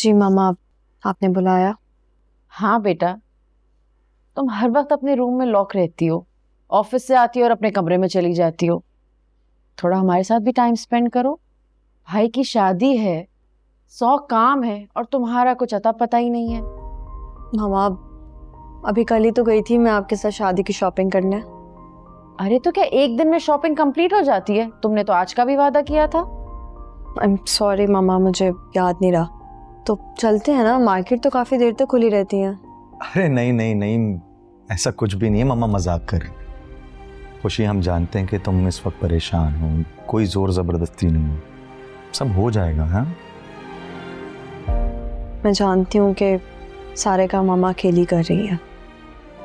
जी मामा, आपने बुलाया? हाँ बेटा, तुम हर वक्त अपने रूम में लॉक रहती हो, ऑफिस से आती हो और अपने कमरे में चली जाती हो। थोड़ा हमारे साथ भी टाइम स्पेंड करो। भाई की शादी है, 100 काम है और तुम्हारा कुछ अता पता ही नहीं है। मामा, अभी कल ही तो गई थी मैं आपके साथ शादी की शॉपिंग करने। अरे तो क्या एक दिन में शॉपिंग कंप्लीट हो जाती है? तुमने तो आज का भी वादा किया था। आई एम सॉरी मामा, मुझे याद नहीं रहा। तो चलते हैं ना, मार्केट तो काफी देर तक खुली रहती है। अरे नहीं नहीं नहीं, ऐसा कुछ भी नहीं है, मम्मा मजाक कर रही। खुशी, हम जानते हैं कि तुम इस वक्त परेशान हो, कोई जोर जबरदस्ती नहीं है, सब हो जाएगा। हाँ, मैं जानती हूँ कि सारे काम मामा अकेली कर रही है।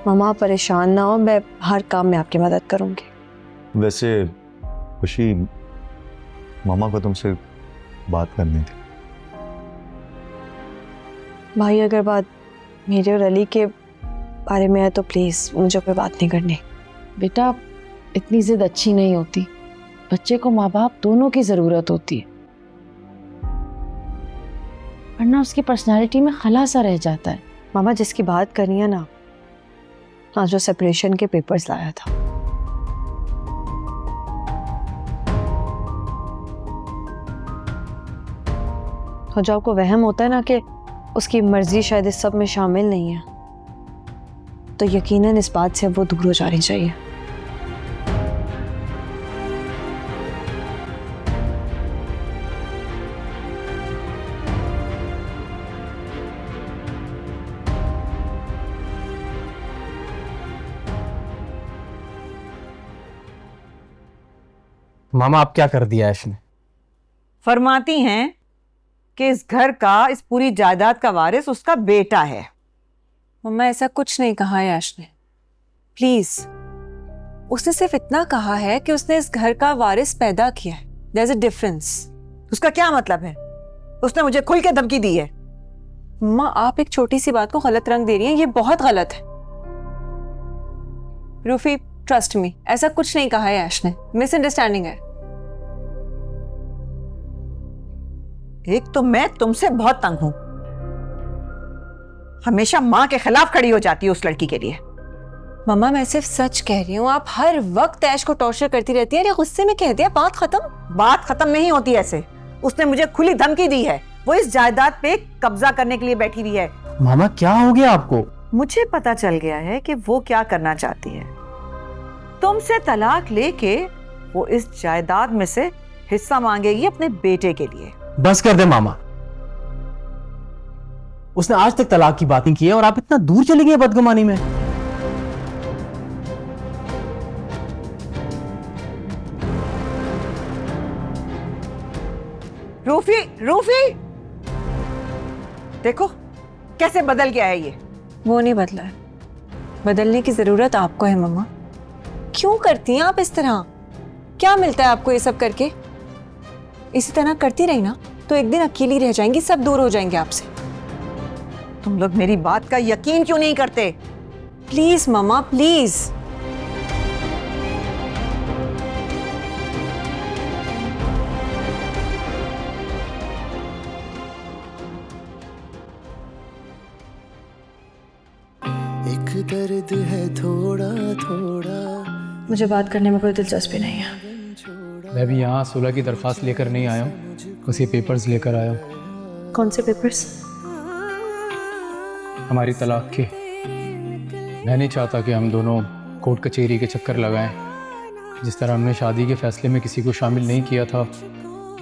मामा परेशान ना हो, मैं हर काम में आपकी मदद करूँगी। वैसे खुशी, मामा को तुमसे बात करनी थी। भाई, अगर बात मेरे और अली के बारे में है तो प्लीज मुझे कोई बात नहीं करनी। बेटा, इतनी जिद अच्छी नहीं होती। बच्चे को माँ बाप दोनों की जरूरत होती है, वरना उसकी पर्सनालिटी में खला सा रह जाता है। मामा, जिसकी बात करनी है ना, आज जो सेपरेशन के पेपर्स लाया था। और जो आपको वहम होता है ना कि उसकी मर्जी शायद इस सब में शामिल नहीं है, तो यकीनन इस बात से अब वो दूर हो जानी चाहिए। मामा, आप क्या कर दिया ऐश ने? फरमाती हैं कि इस घर का, इस पूरी जायदाद का वारिस उसका बेटा है। मम्मा, ऐसा कुछ नहीं कहा है ऐश ने, प्लीज। उसने सिर्फ इतना कहा है कि उसने इस घर का वारिस पैदा किया है। There's a difference। उसका क्या मतलब है? उसने मुझे खुल के धमकी दी है। मम्मा, आप एक छोटी सी बात को गलत रंग दे रही हैं, ये बहुत गलत है। रूफी, ट्रस्ट मी, ऐसा कुछ नहीं कहा है ऐश ने, मिसअंडरस्टैंडिंग है। एक तो मैं तुमसे बहुत तंग हूं, हमेशा मां के खिलाफ खड़ी हो जाती है उस लड़की के लिए। मम्मा, मैं सिर्फ सच कह रही हूँ, आप हर वक्त ऐश को टॉर्चर करती रहती है। गुस्से में कह दिया, बात खत्म। बात खत्म नहीं होती ऐसे। उसने मुझे खुली धमकी दी है, वो इस जायदाद पे कब्जा करने के लिए बैठी हुई है। मामा, क्या हो गया आपको? मुझे पता चल गया है कि वो क्या करना चाहती है। तुमसे तलाक लेके वो इस जायदाद में से हिस्सा मांगेगी अपने बेटे के लिए। बस कर दे मामा, उसने आज तक तलाक की बात नहीं की है और आप इतना दूर चली गई बदगुमानी में। रूफी, रूफी, देखो कैसे बदल गया है ये। वो नहीं बदला है, बदलने की जरूरत आपको है मम्मा। क्यों करती हैं आप इस तरह? क्या मिलता है आपको ये सब करके? इसी तरह करती रही ना तो एक दिन अकेली रह जाएंगी, सब दूर हो जाएंगे आपसे। तुम लोग मेरी बात का यकीन क्यों नहीं करते? प्लीज मम्मा, प्लीज। एक दर्द है थोड़ा थोड़ा। मुझे बात करने में कोई दिलचस्पी नहीं है। मैं भी यहाँ सुलह की दरख्वास्त लेकर नहीं आया हूँ, बस ये पेपर्स लेकर आया हूँ। कौन से पेपर्स? हमारी तलाक के। मैं नहीं चाहता कि हम दोनों कोर्ट कचहरी के चक्कर लगाएं। जिस तरह हमने शादी के फैसले में किसी को शामिल नहीं किया था,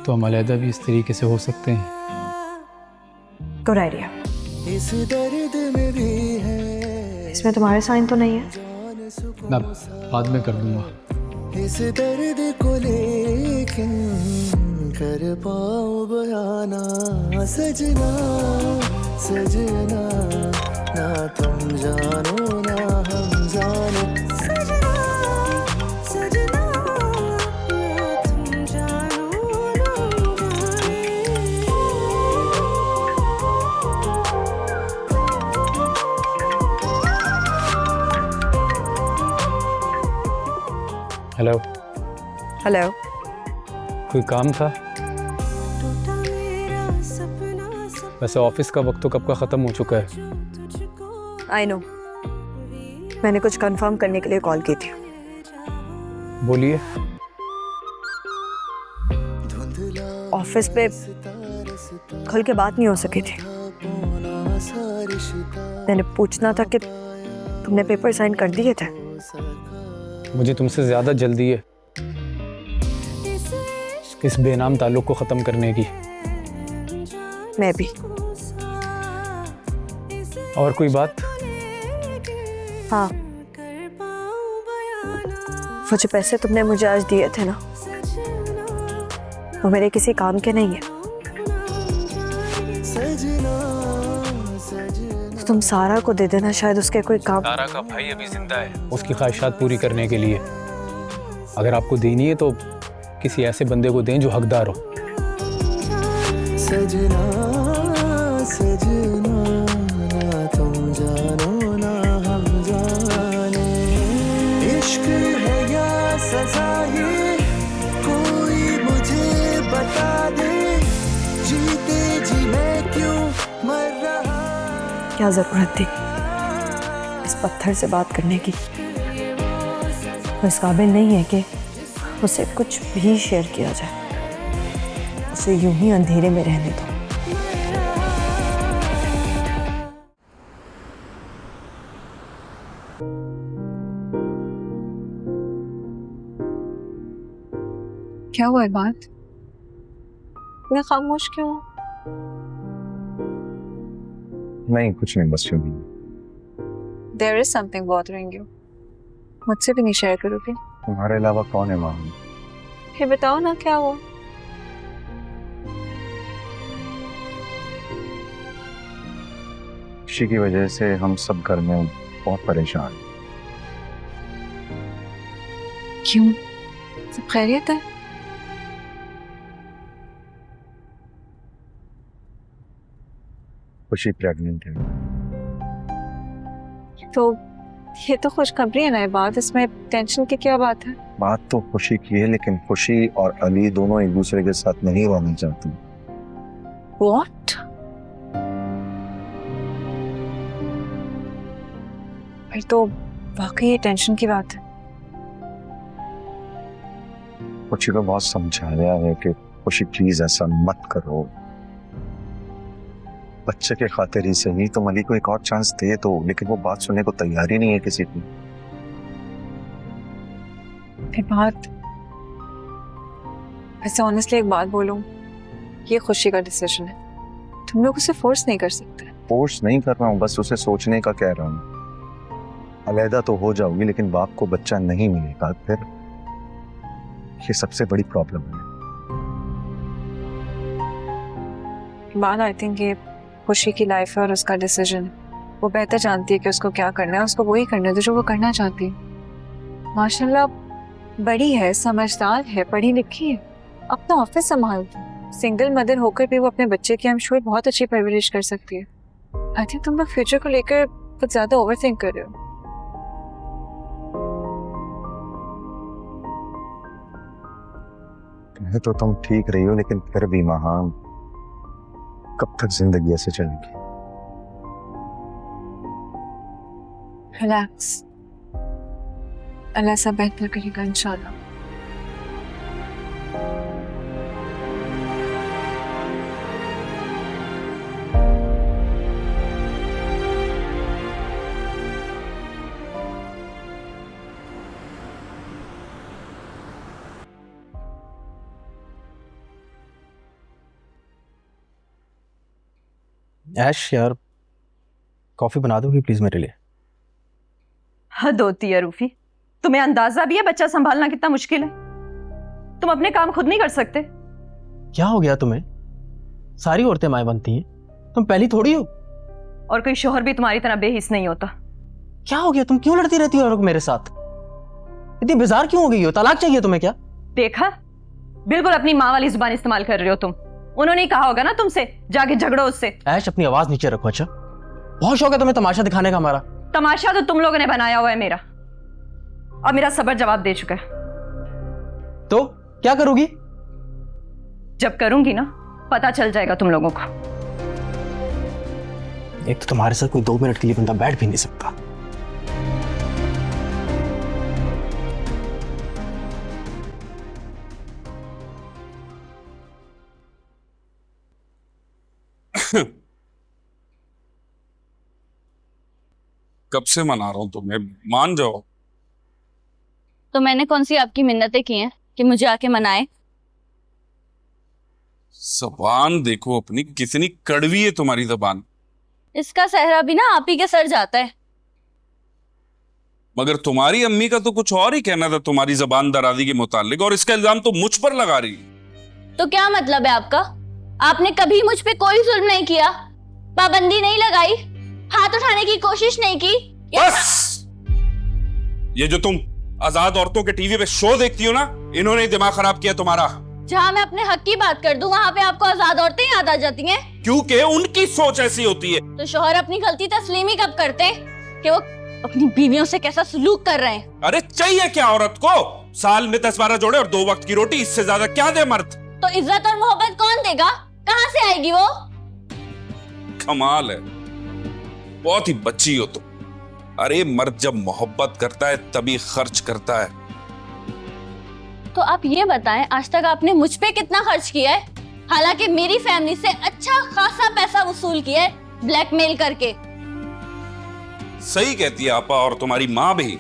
तो हम अलहदा भी इस तरीके से हो सकते हैं। Good idea. इस दर्द में भी है, इसमें तुम्हारे साइन तो नहीं है? मैं बाद में कर दूंगा। इस दर्द को लेकिन कर पाऊं बयाना। सजना सजना, ना तुम जानो ना हम जानो। सजना सजना, ना तुम जानो ना हम हेलो। हेलो। कोई काम था? वैसे ऑफिस का वक्त तो कब का ख़त्म हो चुका है। आई नो, मैंने कुछ कंफर्म करने के लिए कॉल की थी। बोलिए। ऑफिस पे खुल के बात नहीं हो सकी थी। मैंने पूछना था कि तुमने पेपर साइन कर दिए थे। मुझे तुमसे ज़्यादा जल्दी है इस बेनाम ताल्लुक को ख़त्म करने की। मैं भी। और कोई बात? हाँ, वो जो पैसे तुमने मुझे आज दिए थे ना, वो मेरे किसी काम के नहीं है। तुम सारा को दे देना, शायद उसके कोई काम। सारा का भाई अभी जिंदा है, उसकी ख्वाहिशात पूरी करने के लिए। अगर आपको देनी है तो किसी ऐसे बंदे को दें जो हकदार हो। सजना सजना ना तुम जानो ना हम जाने, इश्क है या सजा ये कोई मुझे बता दे, जीते जी मैं क्यों मर रहा। क्या जरूरत थी इस पत्थर से बात करने की? वो इस काबिल नहीं है कि उसे कुछ भी शेयर किया जाए। उसे यूं ही अंधेरे में रहने दो। क्या हुआ है बात? मैं खामोश क्यों हूँ? नहीं, कुछ नहीं, बस यूं ही। There is something bothering you. मुझसे भी नहीं शेयर करोगे? तुम्हारे अलावा कौन है मामी? फिर बताओ ना क्या हुआ? खुशी की वजह से हम सब घर में बहुत परेशान हैं। क्यों? सब खैरियत है? खुशी प्रेग्नेंट है। तो ये तो खुशखबरी है ना ये बात, इसमें टेंशन की क्या बात है? बात तो खुशी की है, लेकिन खुशी और अली दोनों एक दूसरे के साथ नहीं रहना चाहते। What? फिर तो वाकई ये टेंशन की बात है। खुशी को बहुत समझाया है कि खुशी प्लीज ऐसा मत करो, बच्चे के खातिर ही सही तुम अली को एक और चांस दे दो, लेकिन वो बात सुनने को तैयार ही नहीं है किसी की। फिर बात, वैसे ऑनेस्टली एक बात बोलूं, ये खुशी का डिसीजन है, तुम लोग उसे फोर्स नहीं कर सकते। फोर्स नहीं कर रहा हूँ, बस उसे सोचने का कह रहा हूँ। अलहदा तो हो जाओगी, लेकिन बाप को बच्चा नहीं मिलेगा, फिर ये सबसे बड़ी प्रॉब्लम है। बात आई थिंक ये खुशी की लाइफ है और उसका डिसीजन है। वो बेहतर जानती है कि उसको क्या करना है, उसको वही करना है जो वो करना चाहती है। माशाल्लाह बड़ी है, समझदार है, पढ़ी लिखी है, अपना ऑफिस संभालती है। सिंगल मदर होकर भी वो अपने बच्चे की आई एम श्योर बहुत अच्छी परवरिश कर सकती है। आई थिंक तुम लोग फ्यूचर को लेकर कुछ ज्यादा ओवर थिंक कर रहे हो। कहे तो तुम ठीक रही हो, लेकिन फिर भी वहां कब तक जिंदगी ऐसे चलेगी? रिलैक्स, अल्लाह सब बेहतर करेगा इंशाल्लाह। ऐश यार, कॉफी बना दोगी प्लीज मेरे लिए? हद होती है रूफी, तुम्हें अंदाजा भी है बच्चा संभालना कितना मुश्किल है? तुम अपने काम खुद नहीं कर सकते? क्या हो गया तुम्हें? सारी औरतें माएं बनती हैं, तुम पहली थोड़ी हो। और कोई शोहर भी तुम्हारी तरह बेहिस नहीं होता। क्या हो गया? तुम क्यों लड़ती रहती हो मेरे साथ? इतनी बेजार क्यों हो गई हो? तलाक चाहिए तुम्हें क्या? देखा, बिल्कुल अपनी माँ वाली जुबान इस्तेमाल कर रहे हो तुम। उन्होंने ही कहा होगा ना तुमसे, जाके झगड़ो उससे। ऐश अपनी आवाज नीचे रखो। अच्छा, बहुत शौक है तुम्हें तमाशा दिखाने का हमारा। तमाशा तो तुम लोगों ने बनाया हुआ है मेरा, और मेरा सब्र जवाब दे चुका है। तो क्या करोगी? जब करूंगी ना, पता चल जाएगा तुम लोगों को। एक तो तुम्हारे साथ कोई 2 मिनट के लिए बंदा बैठ भी नहीं सकता। कब से मना रहा हूं तुम्हें, मान जाओ। तो मैंने कौन सी आपकी मिन्नतें की हैं कि मुझे आके मनाए? जबान देखो अपनी, कितनी कड़वी है तुम्हारी जबान। इसका सहरा भी ना आप ही के सर जाता है। मगर तुम्हारी अम्मी का तो कुछ और ही कहना था तुम्हारी जबान दराजी के मुतालिक, और इसका इल्जाम तो मुझ पर लगा रही। तो क्या मतलब है आपका? आपने कभी मुझ पे कोई जुल्म नहीं किया, पाबंदी नहीं लगाई, हाथ उठाने की कोशिश नहीं की। बस! ये जो तुम आजाद औरतों के टीवी पे शो देखती हो ना, इन्होंने ही दिमाग खराब किया तुम्हारा। जहाँ मैं अपने हक की बात कर दूं वहाँ पे आपको आजाद औरतें याद आ जाती हैं। क्योंकि उनकी सोच ऐसी होती है। तो शौहर अपनी गलती तस्लीम ही कब करते हैं कि वो अपनी बीवियों से कैसा सलूक कर रहे हैं? अरे चाहिए क्या औरत को? साल में 10-12 जोड़े और 2 वक्त की रोटी, इससे ज्यादा क्या दे मर्द? तो इज्जत और मोहब्बत कौन देगा? कहाँ से आएगी वो? कमाल है, बहुत ही बच्ची हो तुम। अरे मर्द जब मोहब्बत करता है तभी खर्च करता है। तो आप ये बताएं, आज तक आपने मुझ पे कितना खर्च किया है? हालांकि मेरी फैमिली से अच्छा खासा पैसा वसूल किया है ब्लैकमेल करके। सही कहती है आपा और तुम्हारी माँ भी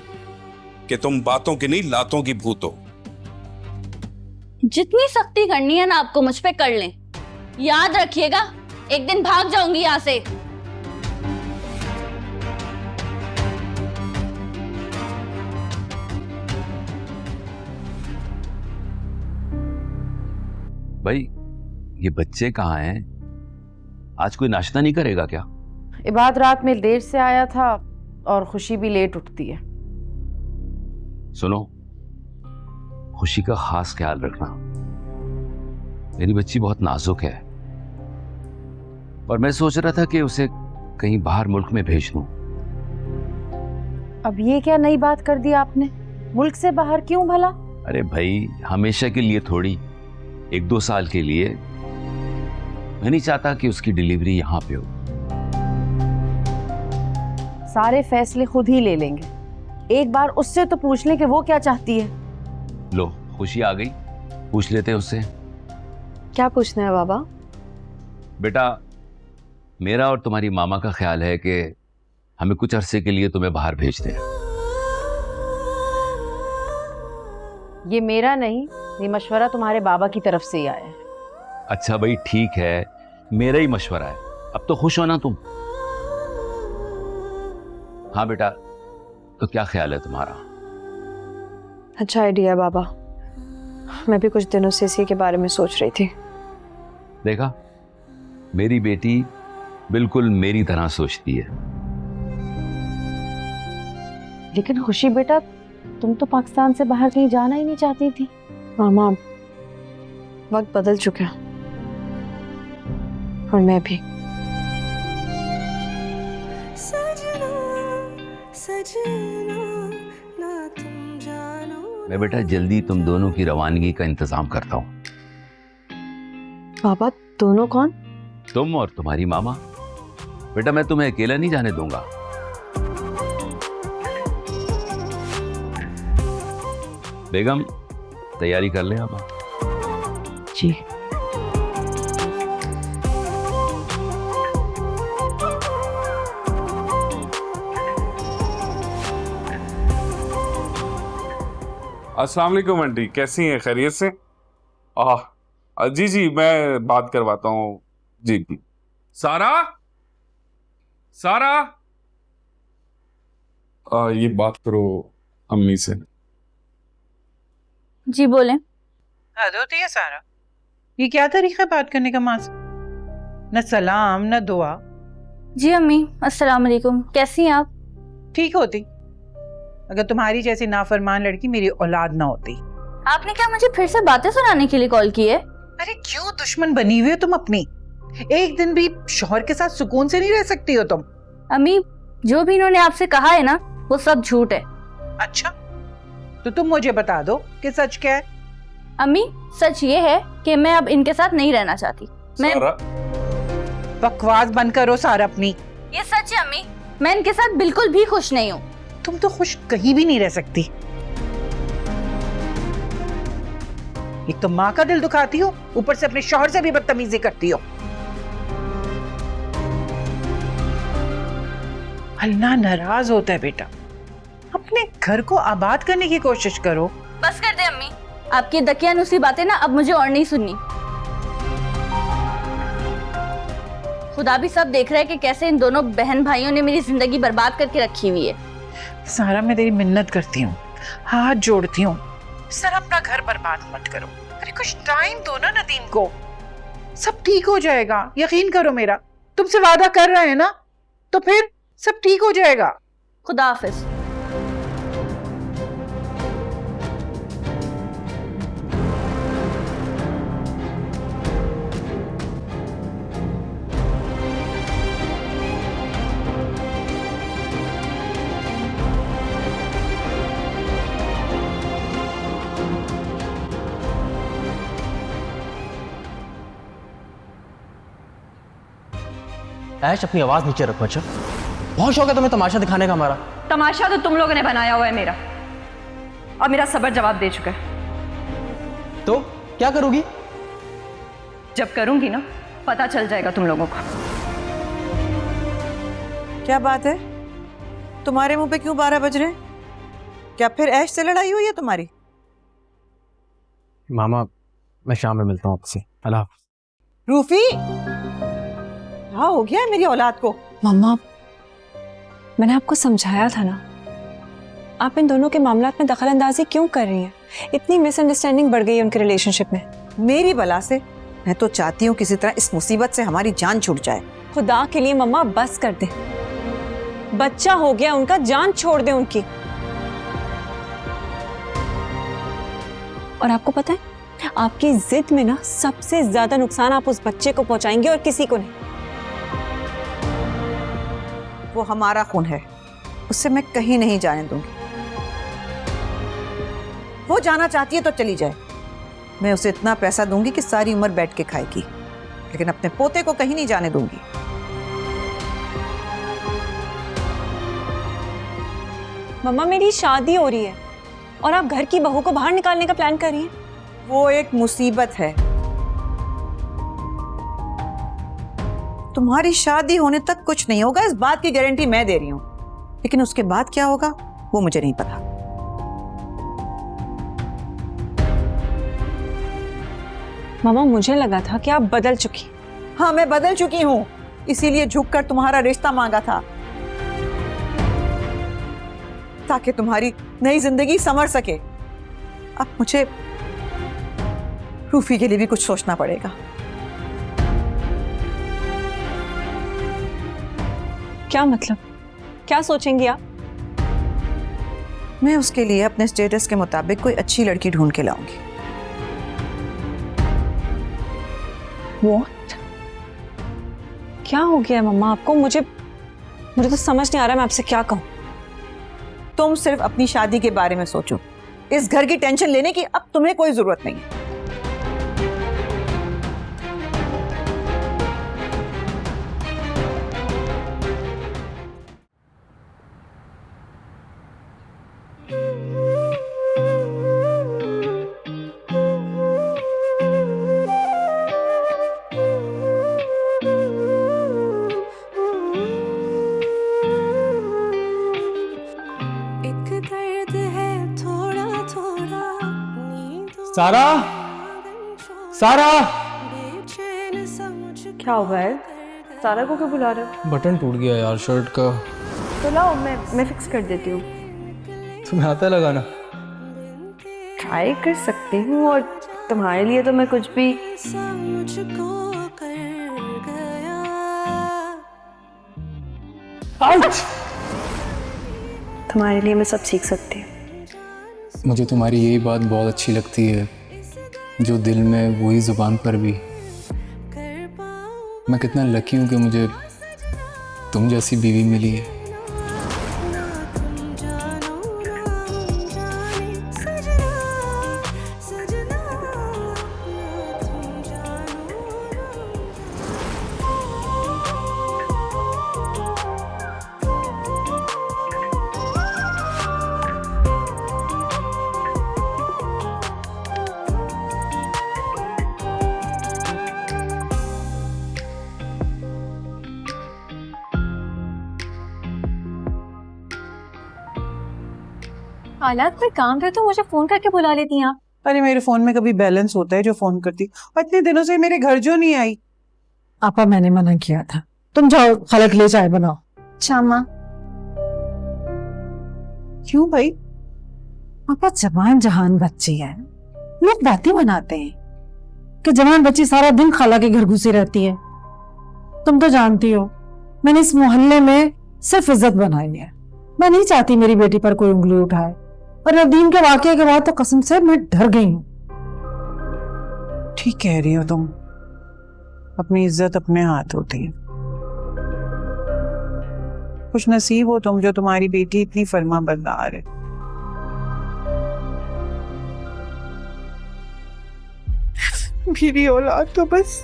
कि तुम बातों की नहीं लातों की भूत हो। जितनी सख्ती करनी है ना आपको मुझ पे कर लें। याद रखिएगा, एक दिन भाग जाऊंगी यहाँ से। भाई ये बच्चे कहाँ हैं? आज कोई नाश्ता नहीं करेगा क्या? इबाद रात में देर से आया था और खुशी भी लेट उठती है। सुनो, खुशी का खास ख्याल रखना। मेरी बच्ची बहुत नाजुक है और मैं सोच रहा था कि उसे कहीं बाहर मुल्क में भेज दूं। अब ये क्या नई बात कर दी आपने? मुल्क से बाहर क्यों भला? अरे भाई, हमेशा के लिए थोड़ी, 1-2 साल के लिए। मैं नहीं चाहता कि उसकी डिलीवरी यहाँ पे हो। सारे फैसले खुद ही ले लेंगे, एक बार उससे तो पूछ लें कि वो क्या चाहती है। लो, खुशी आ गई, पूछ लेते हैं उससे। क्या पूछना है बाबा? बेटा, मेरा और तुम्हारी मामा का ख्याल है कि हमें कुछ अरसे के लिए तुम्हें बाहर भेज दें। ये मेरा नहीं, ये मशवरा तुम्हारे बाबा की तरफ से ही आया है। अच्छा भाई, ठीक है, मेरा ही मशवरा है। अब तो खुश हो ना तुम? हाँ बेटा, तो क्या ख्याल है तुम्हारा? अच्छा आइडिया बाबा, मैं भी कुछ दिनों से इसी के बारे में सोच रही थी। देखा, मेरी बेटी बिल्कुल मेरी तरह सोचती है। लेकिन खुशी बेटा, तुम तो पाकिस्तान से बाहर कहीं जाना ही नहीं चाहती थी। मामा, वक्त बदल चुका है और मैं भी। मैं बेटा जल्दी तुम दोनों की रवानगी का इंतजाम करता हूँ। बाबा, दोनों कौन? तुम और तुम्हारी मामा। बेटा मैं तुम्हें अकेला नहीं जाने दूंगा। बेगम, तैयारी कर लें आप। जी। अस्सलाम वालेकुम आंटी, कैसी हैं? खैरियत से? जी जी, मैं बात करवाता हूँ। जी जी। सारा, सारा, ये बात करो अम्मी से। जी बोले। हद होती है सारा, ये क्या तरीका है बात करने का माँ से? न सलाम न दुआ। जी अम्मी, अस्सलाम वालेकुम, कैसी हैं आप? ठीक होती अगर तुम्हारी जैसी नाफरमान लड़की मेरी औलाद ना होती। आपने क्या मुझे फिर से बातें सुनाने के लिए कॉल की है? अरे क्यों दुश्मन बनी हुई हो तुम अपनी? एक दिन भी शौहर के साथ सुकून से नहीं रह सकती हो तुम? अम्मी, जो भी इन्होंने आपसे कहा है ना, वो सब झूठ है। अच्छा, तो तुम मुझे बता दो कि सच क्या है? अम्मी, सच ये है कि मैं अब इनके साथ नहीं रहना चाहती। मैं बकवास बंद करो सारा अपनी। ये सच है अम्मी, मैं इनके साथ बिल्कुल भी खुश नहीं हूँ। तुम तो खुश कहीं भी नहीं रह सकती। एक तो माँ का दिल दुखाती हो, ऊपर से अपने शौहर से भी बदतमीजी करती हो। अल्लाह नाराज होता है बेटा। अपने घर को आबाद करने की कोशिश करो। बस कर दे अम्मी, आपकी दकियानुसी बातें ना अब मुझे और नहीं सुननी। खुदा भी सब देख रहा है कि कैसे इन दोनों बहन भाइयों ने मेरी जिंदगी बर्बाद करके रखी हुई है। सारा, मैं तेरी मिन्नत करती हूँ, हाथ जोड़ती हूँ, सर अपना घर बर्बाद मत करो। अरे कुछ टाइम दो ना नदीम को, सब ठीक हो जाएगा, यकीन करो मेरा। तुमसे वादा कर रहे हैं ना, तो फिर सब ठीक हो जाएगा। खुदा हाफिज। ऐश अपनी आवाज नीचे रखो। अच्छा, बहुत शौक है तुम्हें तमाशा दिखाने का हमारा। तमाशा तो तुम लोगों ने बनाया हुआ है मेरा, और मेरा सबर जवाब दे चुका है। तो क्या करोगी? जब करूंगी ना, पता चल जाएगा तुम लोगों को। क्या बात है, तुम्हारे मुंह पे क्यों 12 बज रहे हैं? क्या फिर ऐश से लड़ाई हुई है तुम्हारी? मामा, मैं शाम में मिलता हूँ आपसे। अल्लाह हाफ़िज़। रूफी, क्या हो गया है मेरी औलाद को? मम्मा, मैंने आपको समझाया था ना, आप इन दोनों के मामलात में दखल अंदाजी क्यों कर रही हैं? इतनी मिसअंडरस्टैंडिंग बढ़ गई है उनके रिलेशनशिप में। मेरी बला से? मैं तो चाहती हूँ किसी तरह इस मुसीबत से हमारी जान छूट जाए। खुदा के लिए मम्मा बस कर दे, बच्चा हो गया उनका, जान छोड़ दे उनकी। और आपको पता है, आपकी जिद में ना सबसे ज्यादा नुकसान आप उस बच्चे को पहुंचाएंगे और किसी को नहीं। वो हमारा खून है, उससे मैं कहीं नहीं जाने दूंगी। वो जाना चाहती है तो चली जाए, मैं उसे इतना पैसा दूंगी कि सारी उम्र बैठ के खाएगी, लेकिन अपने पोते को कहीं नहीं जाने दूंगी। मम्मा, मेरी शादी हो रही है और आप घर की बहू को बाहर निकालने का प्लान कर रही हैं। वो एक मुसीबत है। तुम्हारी शादी होने तक कुछ नहीं होगा, इस बात की गारंटी मैं दे रही हूं, लेकिन उसके बाद क्या होगा वो मुझे नहीं पता। मामा, मुझे लगा था कि आप बदल चुकी। हाँ, मैं बदल चुकी हूँ, इसीलिए झुककर तुम्हारा रिश्ता मांगा था, ताकि तुम्हारी नई जिंदगी संवर सके। अब मुझे रूफी के लिए भी कुछ सोचना पड़ेगा। क्या मतलब? क्या सोचेंगी आप? मैं उसके लिए अपने स्टेटस के मुताबिक कोई अच्छी लड़की ढूंढ के लाऊंगी। What? क्या हो गया मम्मा आपको? मुझे तो समझ नहीं आ रहा मैं आपसे क्या कहूँ। तुम सिर्फ अपनी शादी के बारे में सोचो, इस घर की टेंशन लेने की अब तुम्हें कोई जरूरत नहीं है। सारा, सारा, क्या हुआ है? सारा को क्यों बुला रहे हो? बटन टूट गया यार शर्ट का। तो लाओ, मैं फिक्स कर देती हूँ। तुम्हें आता है लगाना? ट्राई कर सकती हूँ, और तुम्हारे लिए तो मैं कुछ भी। तुम्हारे लिए मैं सब सीख सकती हूँ। मुझे तुम्हारी यही बात बहुत अच्छी लगती है, जो दिल में वही जुबान पर भी। मैं कितना लकी हूँ कि मुझे तुम जैसी बीवी मिली है। हालात में काम था तो मुझे फोन करके बुला लेती आप। अरे मेरे फोन में कभी बैलेंस होता है जो फोन करती, और इतने दिनों से मेरे घर जो नहीं आई। आपा मैंने मना किया था, तुम जाओ खाला के लिए चाय बनाओ। अच्छा माँ। क्यों भाई? आपा जवान जहान बच्ची है, लोग बातें बनाते हैं कि जवान बच्ची सारा दिन खाला के घर घुसी रहती है। तुम तो जानती हो मैंने इस मोहल्ले में सिर्फ इज्जत बनाई है। मैं नहीं चाहती मेरी बेटी पर कोई उंगली उठाए, और नदीम के वाकये के बाद तो कसम से मैं डर गई हूँ। ठीक कह रही हो तुम, अपनी इज्जत अपने हाथ होती है। खुश नसीब हो तुम जो तुम्हारी बेटी इतनी फर्मा बरदार है। मेरी औलाद तो बस।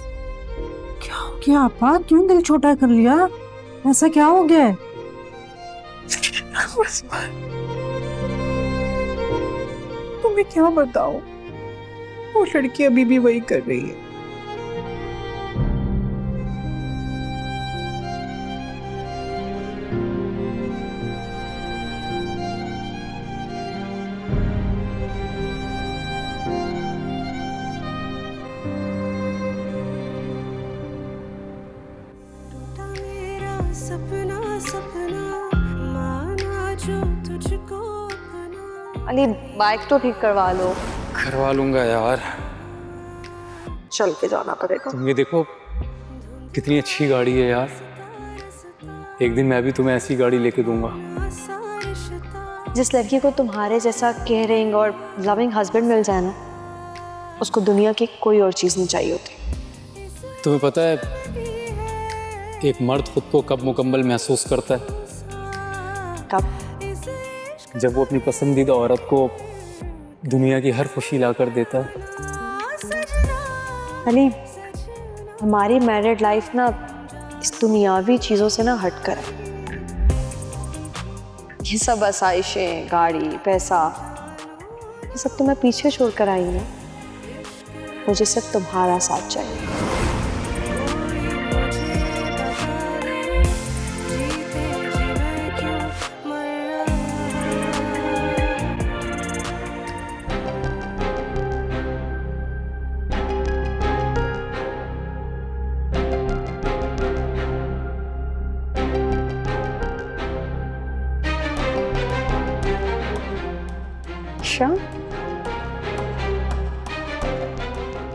क्या हो गया आपा, क्यों दिल छोटा कर लिया? ऐसा क्या हो गया है? तुम्हें क्या बताऊं, वो लड़की अभी भी वही कर रही है। अली बाइक तो ठीक करवा लो। करवा लूंगा यार, चल के जाना पड़ेगा। तुम ये देखो कितनी अच्छी गाड़ी है यार, एक दिन मैं भी तुम्हें ऐसी गाड़ी लेके दूंगा। जिस लड़की को तुम्हारे जैसा केयरिंग और लविंग हस्बैंड मिल जाए ना, उसको दुनिया की कोई और चीज नहीं चाहिए होती। तुम्हें पता है एक मर्द खुद को कब मुकम्मल महसूस करता है? कब? जब वो अपनी पसंदीदा औरत को दुनिया की हर खुशी लाकर देता है। अली, हमारी मैरिड लाइफ ना इस दुनियावी चीजों से ना हटकर है। ये सब आसाइशें, गाड़ी, पैसा, ये सब तो मैं पीछे छोड़कर आई हूँ। मुझे सिर्फ तुम्हारा साथ चाहिए।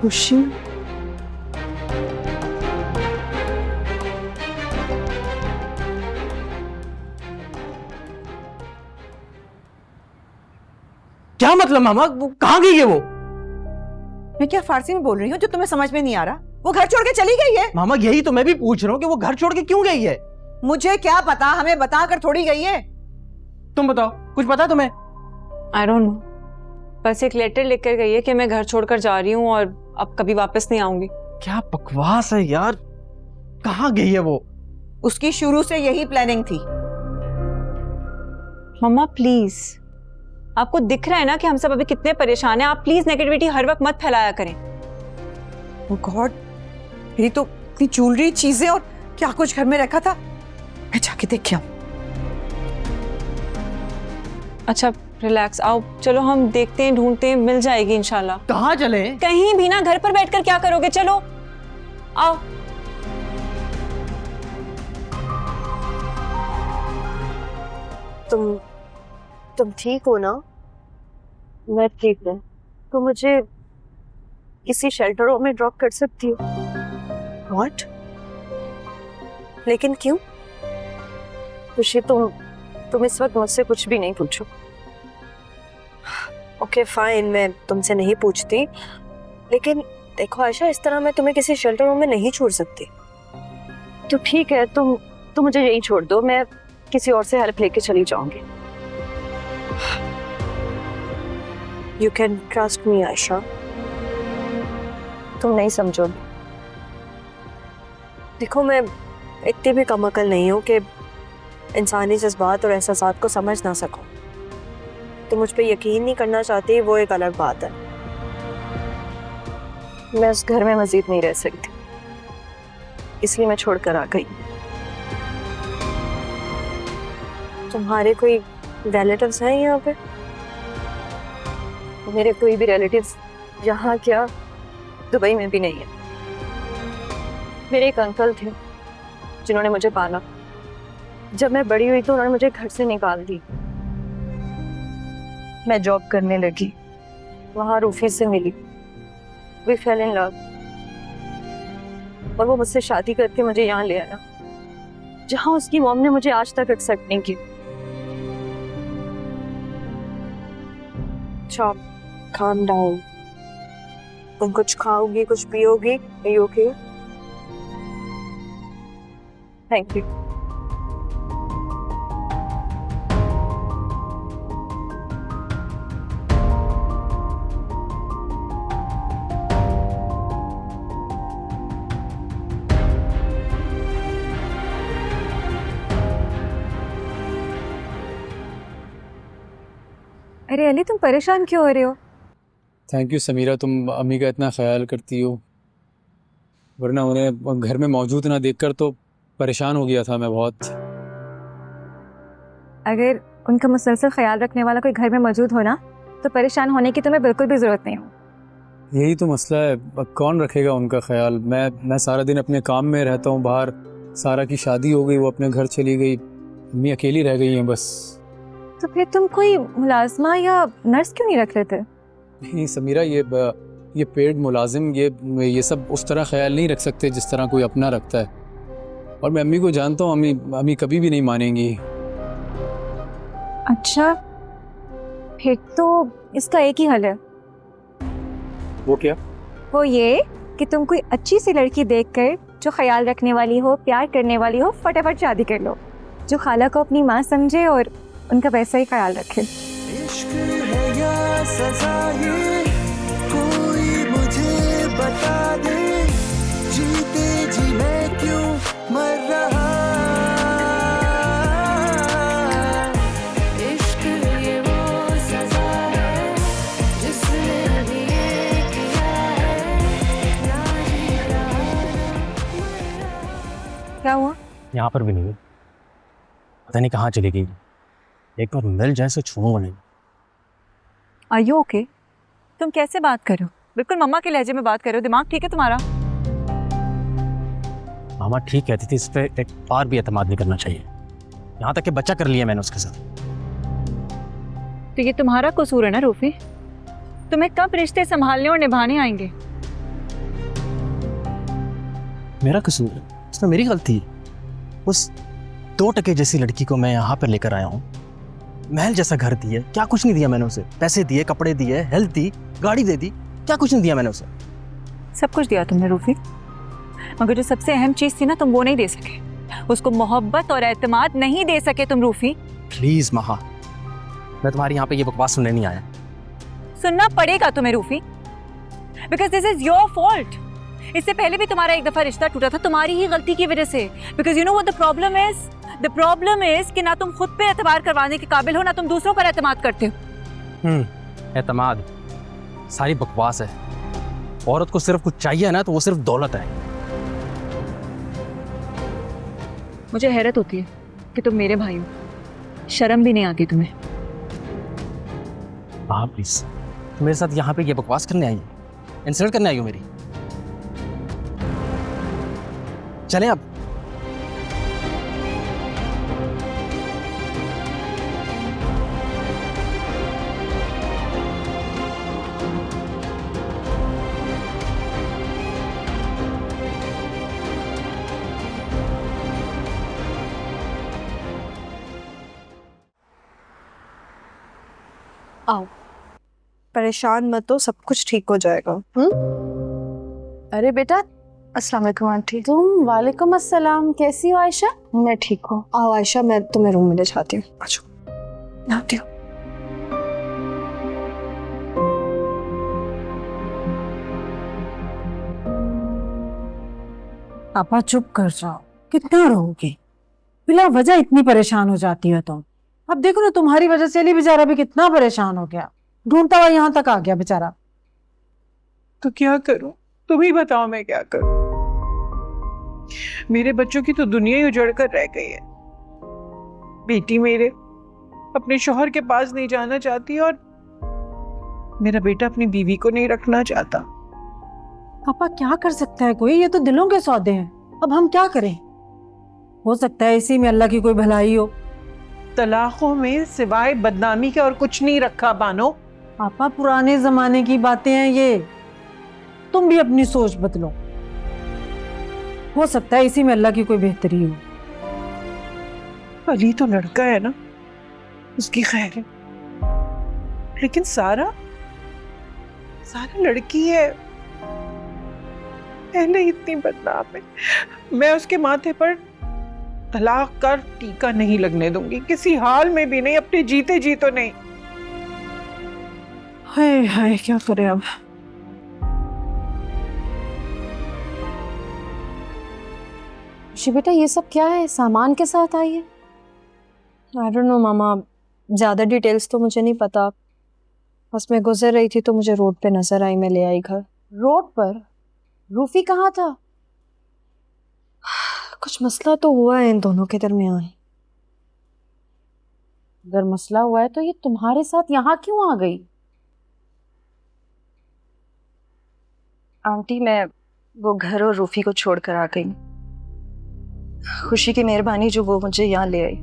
खुशी क्या मतलब मामा, वो कहाँ गई है वो? मैं क्या फारसी में बोल रही हूँ जो तुम्हें समझ में नहीं आ रहा? वो घर छोड़ के चली गई है। मामा यही तो मैं भी पूछ रहा हूँ कि वो घर छोड़ के क्यों गई है? मुझे क्या पता, हमें बता कर थोड़ी गई है। तुम बताओ, कुछ पता है तुम्हें? आई डोंट नो, बस एक लेटर लिख कर गई है कि मैं घर छोड़कर जा रही हूँ और अब कभी वापस नहीं आऊंगी। क्या बकवास है यार, कहाँ गई है वो? उसकी शुरू से यही प्लानिंग थी। मम्मा प्लीज, आपको दिख रहा है ना कि हम सब अभी कितने परेशान हैं। आप प्लीज नेगेटिविटी हर वक्त मत फैलाया करें। ओह गॉड, मेरी तो इतनी ज्वेलरी, चीजें और क्या कुछ घर में रखा था। मैं जाके देख के आऊं। अच्छा रिलैक्स, आओ चलो हम देखते हैं, ढूंढते हैं, मिल जाएगी इंशाल्लाह। कहाँ चले? कहीं भी ना, घर पर बैठकर क्या करोगे, चलो आओ। तुम ठीक हो ना? मैं ठीक हूँ। तो मुझे किसी शेल्टर होम में ड्रॉप कर सकती हो? व्हाट? लेकिन क्यों? खुशी, तुम इस वक्त मुझसे कुछ भी नहीं पूछो। ओके फाइन, मैं तुमसे नहीं पूछती, लेकिन देखो आयशा, इस तरह मैं तुम्हें किसी शेल्टर होम में नहीं छोड़ सकती। तो ठीक है, तुम मुझे यहीं छोड़ दो, मैं किसी और से हेल्प लेके चली जाऊंगी। You can trust me Ayesha, तुम नहीं समझोगी। देखो मैं इतनी भी कम अकल नहीं हूँ कि इंसानी जज्बात और एहसासात को समझ ना सकूं। तुम मुझ पे यकीन नहीं करना चाहती, वो एक अलग बात है। मैं उस घर में मजीद नहीं रह सकती, इसलिए मैं छोड़कर आ गई। तुम्हारे कोई रिलेटिव्स हैं यहाँ पे? मेरे कोई भी रिलेटिव्स यहाँ क्या दुबई में भी नहीं है। मेरे एक अंकल थे जिन्होंने मुझे पाला। जब मैं बड़ी हुई तो उन्होंने मुझे घर से निकाल दी। मैं जॉब करने लगी, वहाँ रूफी से मिली। वी फेल इन लव और वो मुझसे शादी करके मुझे यहाँ ले आया, जहाँ उसकी मॉम ने मुझे आज तक एक्सेप्ट नहीं की। calm down. तुम कुछ खाओगी, कुछ पियोगी? Are you okay? Thank you. अरे अली, तुम परेशान क्यों हो रहे हो? थैंक यू समीरा, तुम अम्मी का इतना ख्याल करती हो, वरना उन्हें घर में मौजूद ना देखकर तो परेशान हो गया था मैं बहुत। अगर उनका मुसलसल ख्याल रखने वाला कोई घर में मौजूद हो ना, तो परेशान होने की तुम्हें बिल्कुल भी ज़रूरत नहीं हो। यही तो मसला है, कौन रखेगा उनका ख्याल। मैं सारा दिन अपने काम में रहता हूँ बाहर। सारा की शादी हो गई, वो अपने घर चली गई, अम्मी अकेली रह गई हैं बस। तो फिर तुम कोई मुलाजमा या नर्स क्यों नहीं रख रहे थे? नहीं समीरा, ये पेड मुलाजिम ये सब उस तरह ख्याल नहीं रख सकते जिस तरह कोई अपना रखता है। और मैं अम्मी को जानता हूँ, अम्मी कभी भी नहीं मानेंगी। अच्छा, फिर तो इसका एक ही हल है। वो क्या? वो ये कि तुम कोई अच्छी सी लड़की देखकर जो ख्याल रखने वाली हो, प्यार करने वाली हो, फटाफट शादी कर लो, जो खाला को अपनी माँ समझे और उनका वैसा ही ख्याल रखे। इश्क है या सजा ये, कोई मुझे बता दे, जीते जी मैं क्यों मर रहा। इश्क ये वो सजा है जिसने अभी ये किया है, ना जी रहा। क्या हुआ? यहाँ पर भी नहीं, पता नहीं कहाँ चली गई। एक बार मिल जाए तो छूऊंगा नहीं। Are you okay? तुम कैसे बात कर रहे हो? बिल्कुल मम्मा के लहजे में बात कर रहे हो। दिमाग ठीक है तुम्हारा? मामा ठीक कहती थी, इस पे एक बार भी एतमाद नहीं करना चाहिए। यहाँ तक कि बच्चा कर लिया मैंने उसके साथ। तो ये तुम्हारा कसूर है ना रूफी? तुम्हें कब रिश्ते संभालने और निभाने आएंगे? मेरा कसूर है? इसमें मेरी गलती है। उस 2 टके जैसी लड़की को मैं यहाँ पर लेकर आया हूँ, महल जैसा घर दिया, क्या कुछ नहीं दिया मैंने उसे। पैसे दिए, कपड़े दिए, हेल्थ दी, गाड़ी दे दी, क्या कुछ नहीं दिया मैंने उसे। सब कुछ दिया तुमने रूफी, मगर जो सबसे अहम चीज थी ना, तुम वो नहीं दे सके। उसको मोहब्बत और एतमाद नहीं दे सके तुम रूफी। प्लीज महा, मैं तुम्हारी यहाँ पे ये बकवास सुनने नहीं आया। सुनना पड़ेगा तुम्हें Rufi, because this is your fault. इससे पहले भी तुम्हारा एक दफा रिश्ता टूटा था तुम्हारी ही गलती की वजह से। Because you know what the problem is? The problem is कि ना तुम खुद पे एतबार करवाने के काबिल हो, ना तुम दूसरों पर एतमाद करते हो। एतमाद सारी बकवास है। औरत को सिर्फ कुछ चाहिए ना, तो वो सिर्फ दौलत है। मुझे हैरत होती है कि तुम मेरे भाई हो, शर्म भी नहीं आती तुम्हें। हाँ प्लीज, तुम मेरे साथ यहाँ पे ये बकवास करने आई हो, इंसल्ट करने आई हो मेरी। चलें अब। आओ, परेशान मत हो, सब कुछ ठीक हो जाएगा। अरे बेटा, अस्सलाम वालेकुम आंटी। तुम? वालेकुम अस्सलाम। कैसी हो आयशा? मैं ठीक हूँ। आओ आयशा, मैं तुम्हें रूम में ले जाती हूँ। अच्छा आती हूँ। पापा चुप कर जाओ, कितना रहोगे? बिला वजह इतनी परेशान हो जाती है तुम। अब देखो ना, तुम्हारी वजह से अली बेचारा भी कितना परेशान हो गया, ढूंढता हुआ यहाँ तक आ गया बेचारा। तो क्या करूं? तुम ही बताओ मैं क्या करूं। मेरे बच्चों की तो दुनिया ही उजड़ कर रह गई है। बेटी मेरे अपने शौहर के पास नहीं जाना चाहती और मेरा बेटा अपनी बीवी को नहीं रखना चाहता। पापा क्या कर सकता है कोई, ये तो दिलों के सौदे हैं, अब हम क्या करें। हो सकता है इसी में अल्लाह की कोई भलाई हो। तलाकों में सिवाय बदनामी के और कुछ नहीं रखा बानो। पापा पुराने जमाने की बातें हैं ये, तुम भी अपनी सोच बदलो। हो सकता है इसी में अल्लाह की कोई बेहतरी हो। अली तो लड़का है ना, उसकी खैर है, लेकिन सारा लड़की है, पहले इतनी बदनाम है। मैं उसके माथे पर तलाक का टीका नहीं लगने दूंगी, किसी हाल में भी नहीं, अपने जीते जी तो नहीं। हाय हाय क्या करे अब। खुशी बेटा ये सब क्या है, सामान के साथ आई है? आई डोंट नो मामा, ज़्यादा डिटेल्स तो मुझे नहीं पता, बस मैं गुजर रही थी तो मुझे रोड पे नजर आई, मैं ले आई घर। रोड पर? रूफी कहाँ था? कुछ मसला तो हुआ है इन दोनों के दरमियान। अगर मसला हुआ है तो ये तुम्हारे साथ यहाँ क्यों आ गई? आंटी मैं वो घर और रूफी को छोड़कर आ गई। खुशी की मेहरबानी जो वो मुझे यहाँ ले आई,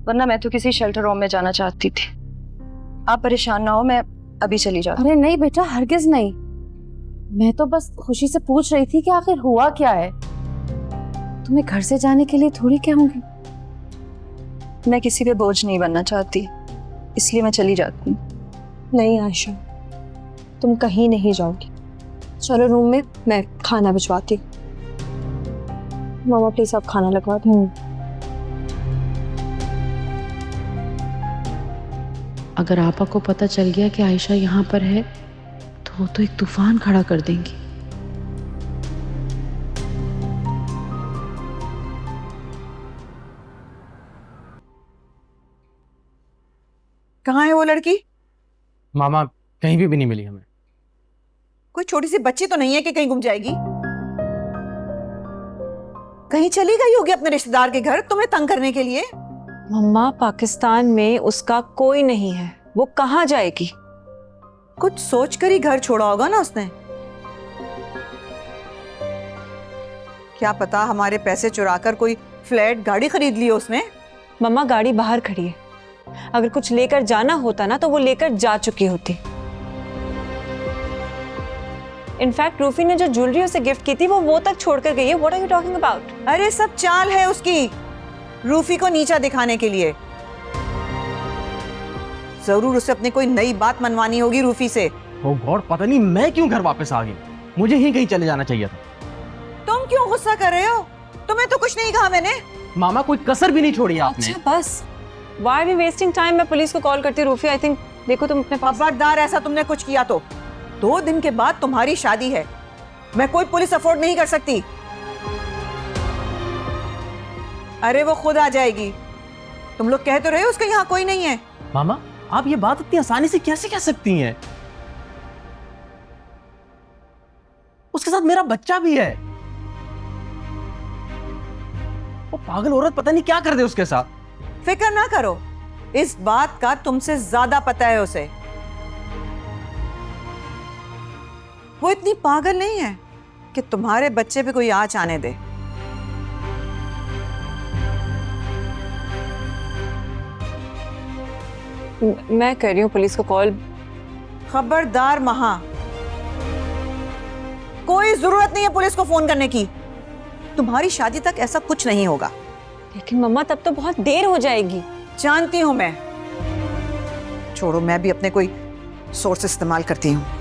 वरना मैं तो किसी शेल्टर होम में जाना चाहती थी। आप परेशान ना हो, मैं अभी चली जाती। अरे नहीं बेटा, हरगिज नहीं। मैं तो बस खुशी से पूछ रही थी कि आखिर हुआ क्या है। तुम्हें घर से जाने के लिए थोड़ी कहूंगी। मैं किसी पे बोझ नहीं बनना चाहती, इसलिए मैं चली जाती हूँ। नहीं आयशा, तुम कहीं नहीं जाओगी। चलो रूम में, मैं खाना भिजवाती हूँ। मामा प्लीज आप खाना लगवा दो। अगर आपा को पता चल गया कि आयशा यहाँ पर है तो वो तो एक तूफान खड़ा कर देंगी। कहाँ है वो लड़की? मामा कहीं भी नहीं मिली हमें। कोई छोटी सी बच्ची तो नहीं है कि कहीं गुम जाएगी? कहीं चली गई होगी अपने रिश्तेदार के घर तुम्हें तंग करने के लिए। मम्मा पाकिस्तान में उसका कोई नहीं है, वो कहाँ जाएगी? कुछ सोच कर ही घर छोड़ा होगा ना उसने। क्या पता हमारे पैसे चुराकर कोई फ्लैट गाड़ी खरीद ली हो उसने। मम्मा गाड़ी बाहर खड़ी है, अगर कुछ लेकर जाना होता ना तो वो लेकर जा चुकी होती। इनफैक्ट रूफी ने जो ज्वेलरी उसे गिफ्ट की थी वो तक छोड़कर गई है। What are you talking about? अरे सब चाल है उसकी, रूफी को नीचा दिखाने के लिए। जरूर उसे अपनी कोई नई बात मनवानी होगी रूफी से। ओह गॉड, पता नहीं मैं क्यों घर वापस आ गई, मुझे ही कहीं चले जाना चाहिए था। तुम क्यों गुस्सा कर रहे हो? तुम्हें तो कुछ नहीं कहा मैंने। मामा कोई कसर भी नहीं छोड़ी आपने। अच्छा बस, why are we wasting time? मैं पुलिस को कॉल करती हूँ। रूफी आई थिंक देखो तुम अपने पास। खबरदार ऐसा तुमने कुछ किया तो 2 दिन के बाद तुम्हारी शादी है, मैं कोई पुलिस अफोर्ड नहीं कर सकती। अरे वो खुद आ जाएगी, तुम लोग कह तो रहे हो उसका यहाँ कोई नहीं है। मामा आप ये बात इतनी आसानी से कैसे कह सकती हैं? उसके साथ मेरा बच्चा भी है। वो पागल औरत पता नहीं क्या कर दे उसके साथ। फिक्र ना करो, इस बात का तुमसे ज्यादा पता है उसे। वो इतनी पागल नहीं है कि तुम्हारे बच्चे पे कोई आंच आने दे। मैं कर रही हूँ पुलिस को कॉल। खबरदार महा, कोई जरूरत नहीं है पुलिस को फोन करने की। तुम्हारी शादी तक ऐसा कुछ नहीं होगा। लेकिन मम्मा तब तो बहुत देर हो जाएगी। जानती हूं मैं, छोड़ो मैं भी अपने कोई सोर्स इस्तेमाल करती हूँ।